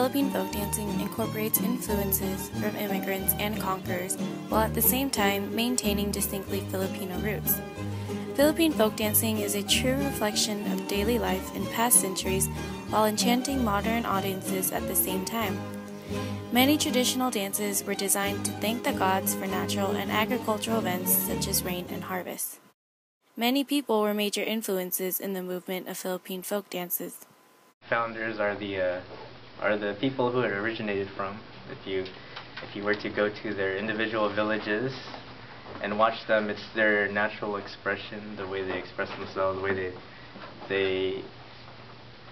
Philippine folk dancing incorporates influences from immigrants and conquerors while at the same time maintaining distinctly Filipino roots. Philippine folk dancing is a true reflection of daily life in past centuries while enchanting modern audiences at the same time. Many traditional dances were designed to thank the gods for natural and agricultural events such as rain and harvest. Many people were major influences in the movement of Philippine folk dances. Founders are the people who it originated from. If you were to go to their individual villages and watch them, it's their natural expression, the way they express themselves, the way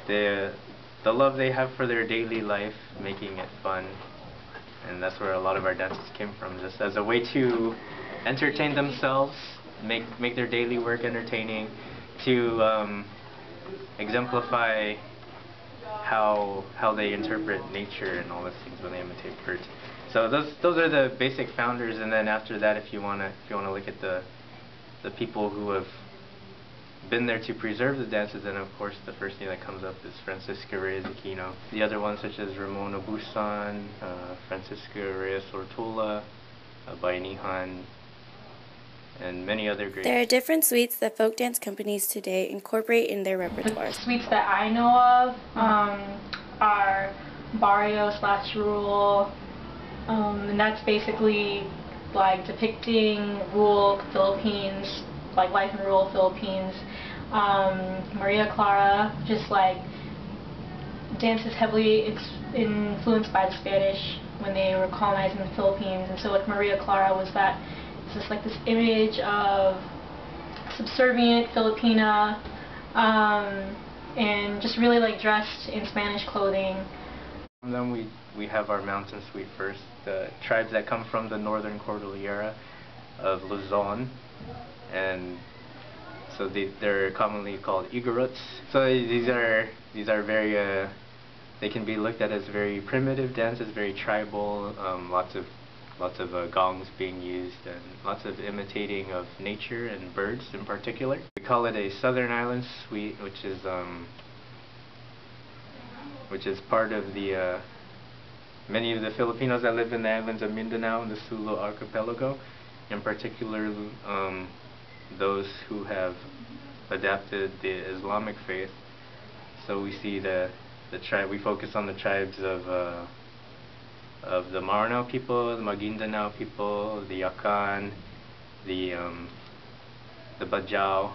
the love they have for their daily life, making it fun. And that's where a lot of our dances came from, just as a way to entertain themselves, make their daily work entertaining, to exemplify how they interpret nature and all those things when they imitate birds. So those are the basic founders, and then after that, if you wanna look at the people who have been there to preserve the dances, and of course the first thing that comes up is Francisca Reyes Aquino. The other ones such as Ramon Abusan, Francisca Reyes Ortola, Bayanihan, and many other great. There are different suites that folk dance companies today incorporate in their repertoire. The suites that I know of are Barrio/Rural, and that's basically like depicting rural Philippines, like life in rural Philippines. Maria Clara, just like dances heavily influenced by the Spanish when they were colonizing the Philippines, and so like Maria Clara was that, it's just like this image of subservient Filipina, and just really like dressed in Spanish clothing. And then we have our mountain suite first, the tribes that come from the northern Cordillera of Luzon, and so they're commonly called Igorots. So these are very they can be looked at as very primitive dances, very tribal, lots of gongs being used, and lots of imitating of nature and birds in particular. We call it a Southern Island suite, which is part of the many of the Filipinos that live in the islands of Mindanao and the Sulu archipelago, in particular those who have adapted the Islamic faith. So we see we focus on the tribes of the Maranao people, the Maguindanao people, the Yakan, the Bajau,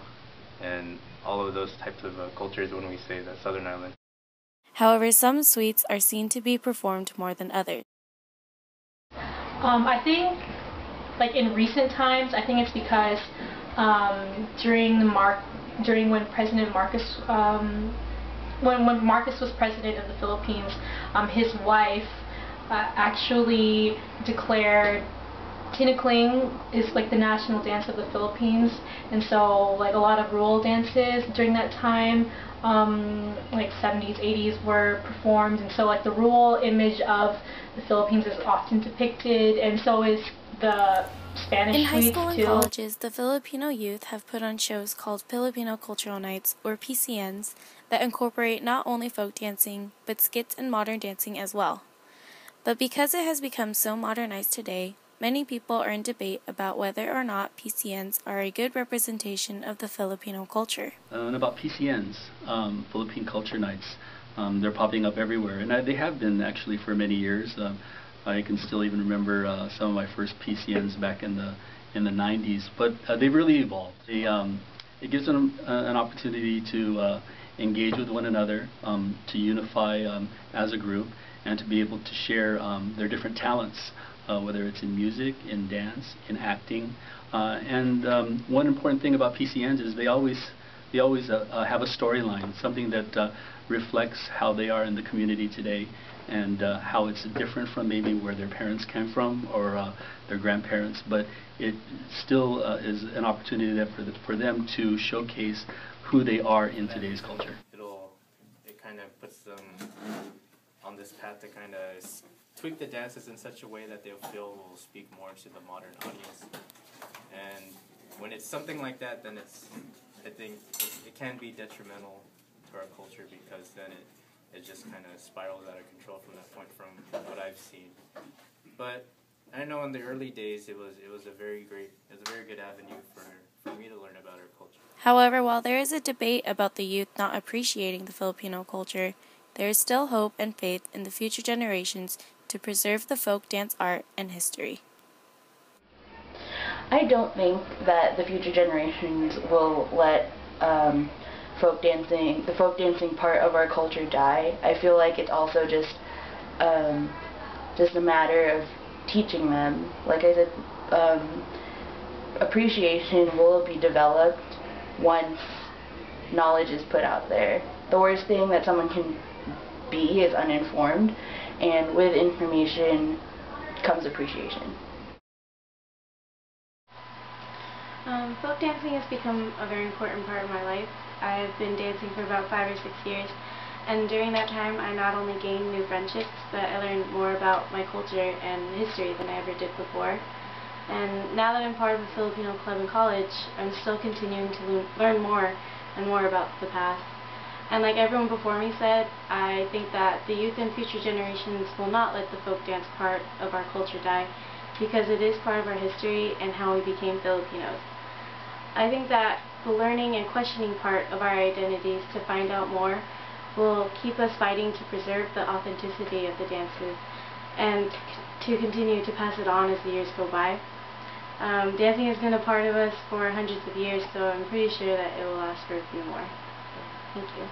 and all of those types of cultures when we say the Southern Island. However, some suites are seen to be performed more than others. I think, like in recent times, I think it's because during when President Marcos, when Marcos was president of the Philippines, his wife actually declared Tinikling is like the national dance of the Philippines, and so like a lot of rural dances during that time, like 70s, 80s, were performed, and so like the rural image of the Philippines is often depicted, and so is the Spanish In high suites school and too. colleges, the Filipino youth have put on shows called Filipino Cultural Nights, or PCNs, that incorporate not only folk dancing, but skits and modern dancing as well. But because it has become so modernized today, many people are in debate about whether or not PCNs are a good representation of the Filipino culture. And about PCNs, Philippine Culture Nights, they're popping up everywhere, and they have been actually for many years. I can still even remember some of my first PCNs back in the 90s, but they've really evolved. It gives them an opportunity to engage with one another, to unify as a group, and to be able to share their different talents, whether it's in music, in dance, in acting. And one important thing about PCNs is they always have a storyline, something that reflects how they are in the community today, and how it's different from maybe where their parents came from or their grandparents, but it still is an opportunity for them to showcase who they are in today's culture. It kind of puts them on this path to kind of tweak the dances in such a way that they'll feel will speak more to the modern audience. And when it's something like that, then I think it can be detrimental to our culture, because then it just kind of spirals out of control from that point, from what I've seen. But I know in the early days it was a very good avenue for me to learn about our culture. However, while there is a debate about the youth not appreciating the Filipino culture, there is still hope and faith in the future generations to preserve the folk dance art and history. I don't think that the future generations will let the folk dancing part of our culture die. I feel like it's also just a matter of teaching them. Like I said, appreciation will be developed once knowledge is put out there. The worst thing that someone can be is uninformed, and with information comes appreciation. Folk dancing has become a very important part of my life. I've been dancing for about 5 or 6 years, and during that time I not only gained new friendships, but I learned more about my culture and history than I ever did before. And now that I'm part of a Filipino club in college, I'm still continuing to learn more and more about the past. And like everyone before me said, I think that the youth and future generations will not let the folk dance part of our culture die, because it is part of our history and how we became Filipinos. I think that the learning and questioning part of our identities to find out more will keep us fighting to preserve the authenticity of the dances and to continue to pass it on as the years go by. Dancing has been a part of us for hundreds of years, so I'm pretty sure that it will last for a few more. Thank you.